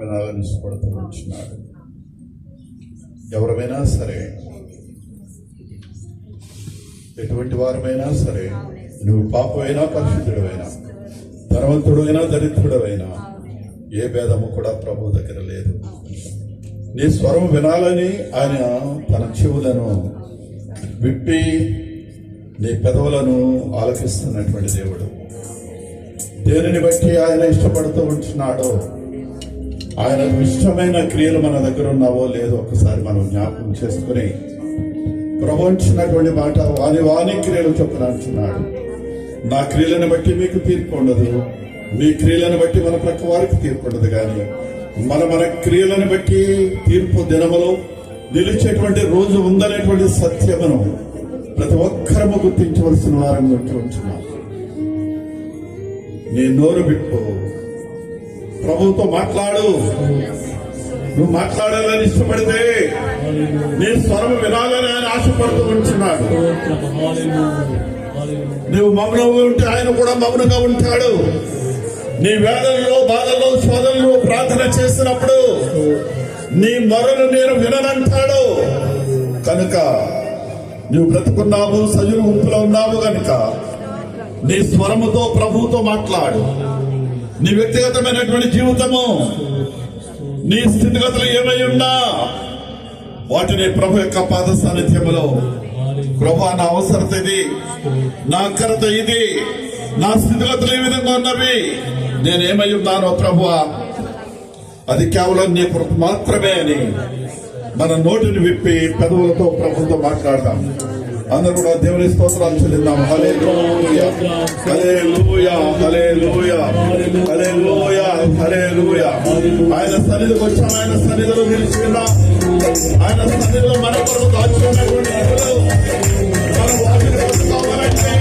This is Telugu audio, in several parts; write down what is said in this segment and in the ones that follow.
వినాలని ఇష్టపడుతూ ఉంటున్నాడు. ఎవరైనా సరే, ఎటువంటి వారమైనా సరే, నువ్వు పాపమైనా పరిశుద్ధుడైనా, ధనవంతుడైనా దరిద్రుడైనా, ఏ భేదము కూడా ప్రభు దగ్గర లేదు. నీ స్వరం వినాలని ఆయన తన చెవులను విప్పి నీ పెదవులను ఆలకిస్తున్నటువంటి దేవుడు. దేనిని బట్టి ఆయన ఇష్టపడుతూ ఉంటున్నాడో, ఆయనకు ఇష్టమైన క్రియలు మన దగ్గర ఉన్నావో లేదో ఒకసారి మనం జ్ఞాపకం చేసుకుని, ప్రభు అంటున్నటువంటి మాట వాని క్రియలు చొప్పున అంటున్నాడు. నా క్రియలను బట్టి మీకు తీర్పు ఉండదు, మీ క్రియలను బట్టి మన ప్రక్క వారికి తీర్పు ఉండదు, కానీ మన క్రియలను బట్టి తీర్పు దినములో నిలిచేటువంటి రోజు ఉందనేటువంటి సత్యమును ప్రతి ఒక్కరము గుర్తించవలసిన వారం ఉంటున్నాం. నీ నోరు విప్పు, ప్రభువుతో మాట్లాడు. నువ్వు మాట్లాడాలని ఇష్టపడితే నీ స్వరం వినాలని ఆయన ఆశపడుతూ ఉంటున్నాడు. నువ్వు మౌనంగా ఉంటే ఆయన కూడా మౌనంగా ఉంటాడు. నీ వేదనలో, బాధల్లో, శోధనలో ప్రార్థన చేసినప్పుడు నీ మొరను నేను విననంటాడు. కనుక నువ్వు బ్రతుకున్నావు, సజీవ గుంపులో ఉన్నావు కనుక నీ స్వరముతో ప్రభువుతో మాట్లాడు. నీ వ్యక్తిగతమైనటువంటి జీవితము, నీ స్థితిగతులు ఏమై ఉన్నా వాటిని ప్రభు యొక్క పాద సాన్నిధ్యములో, ప్రభు నా అవసరత ఇది, నా అక్కరత ఇది, నా స్థితిగతులు ఈ విధంగా ఉన్నవి, నేనేమై ఉన్నానో ప్రభువా అది కేవలం నీ కృప మాత్రమే అని మన నోటిని విప్పి పెదవులతో ప్రభుతో మాట్లాడదాం. అందరూ కూడా దేవుని స్తోత్రాలు చెల్లిద్దాం. హల్లెలూయా, హల్లెలూయా, హల్లెలూయా, హల్లెలూయా, హల్లెలూయా. ఆయన సన్నిధికి వచ్చాం, ఆయన సన్నిధిలో నిలుచుకున్నాం. ఆయన సన్నిధిలో మన కొరకు దాచుకున్నటువంటి మన వాటిని కావాలంటే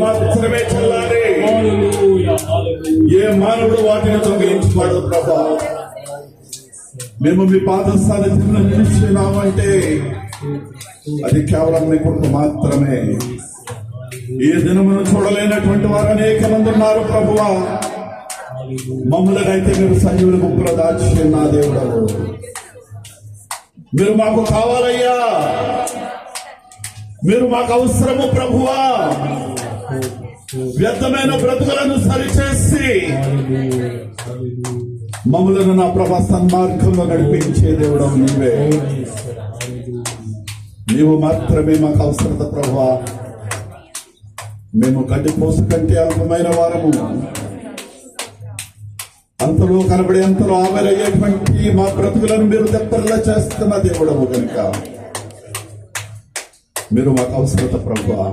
మాత్రమే చెల్లాలి. హల్లెలూయా హల్లెలూయా. ఏ మానవుడు వాటిని దొంగిలించుకోడు ప్రభా. మేము మీ పాద సాన్నిధ్యంలో నిలిచినామంటే అది కేవలం మీ కొరకు మాత్రమే. ఈ దినమును చూడలేనటువంటి వారు అనేక మంది ఉన్నారు ప్రభువా. మమ్మల్ని అయితే మీరు సజీవుల గుంపులో దాచి నా దేవుడు, మీరు మాకు కావాలయ్యా, మీరు మాకు అవసరము ప్రభువా. వ్యర్థమైన బ్రతుకులను సరిచేసి మమ్మలను నా ప్రభా సన్మార్గంలో నడిపించే దేవుడు నీవే. నీవు మాత్రమే మాకు అవసరత ప్రభువా. మేము గడ్డి పోసు కంటే అల్పమైన వారము, అంతలో కనబడి అంతలో ఆవిరయ్యేటువంటి మా బ్రతుకులను మీరు దత్తల్లా చేస్తున్న దేవుడము కనుక మీరు మాకు అవసరత ప్రభువా.